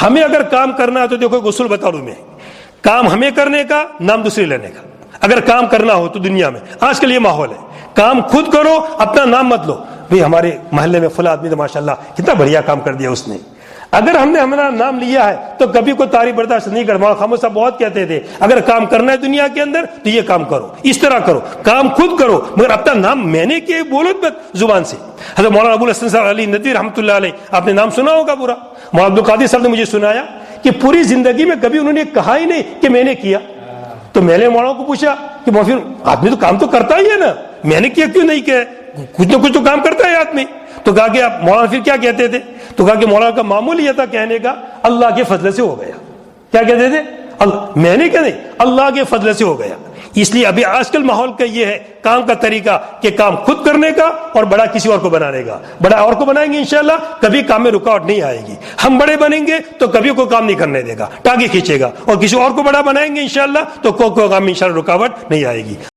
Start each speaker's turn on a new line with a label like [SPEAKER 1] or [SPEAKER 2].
[SPEAKER 1] ہمیں اگر کام کرنا ہے تو دیکھو اصول بتا دوں میں، کام ہمیں کرنے کا، نام دوسرے لینے کا۔ اگر کام کرنا ہو تو دنیا میں آج کل یہ ماحول ہے، کام خود کرو، اپنا نام مت لو، بھئی ہمارے محلے میں فلاں آدمی تو ماشاءاللہ کتنا بڑھیا کام کر دیا اس نے۔ اگر ہم نے ہمارا نام لیا ہے تو کبھی کوئی تعریف برداشت نہیں کرتا۔ مولانا خاموش صاحب بہت کہتے تھے اگر کام کرنا ہے دنیا کے اندر تو یہ کام کرو، اس طرح کرو، کام خود کرو، مگر اپنا نام میں نے کیا بولو مت زبان سے۔ حضرت مولانا ابو الحسن صاحب علی ندوی رحمۃ اللہ علیہ، آپ نے نام سنا ہوگا پورا، مولانا عبد القادر صاحب نے مجھے سنایا کہ پوری زندگی میں کبھی انہوں نے کہا ہی نہیں کہ میں نے کیا۔ تو میں نے مولانا کو پوچھا کہ پھر آدمی تو کام تو کرتا ہی ہے نا، میں نے کیا کیوں نہیں کیا؟ کچھ نہ کچھ تو کام کرتا ہے آدمی۔ تو کہا کہ آپ مولانا پھر کیا کہتے تھے؟ تو کہا کہ مولانا کا معمول یہ تھا کہنے کا اللہ کے فضل سے ہو گیا۔ کیا کہتے تھے؟ میں نے کہا نہیں، اللہ کے فضل سے ہو گیا۔ اس لیے ابھی آج کل ماحول کا یہ ہے کام کا طریقہ کہ کام خود کرنے کا اور بڑا کسی اور کو بنانے کا۔ بڑا اور کو بنائیں گے انشاءاللہ کبھی کام میں رکاوٹ نہیں آئے گی۔ ہم بڑے بنیں گے تو کبھی کوئی کام نہیں کرنے دے گا، ٹانگیں کھینچے گا، اور کسی اور کو بڑا بنائیں گے انشاءاللہ تو کوئی کام میں انشاءاللہ رکاوٹ نہیں آئے گی۔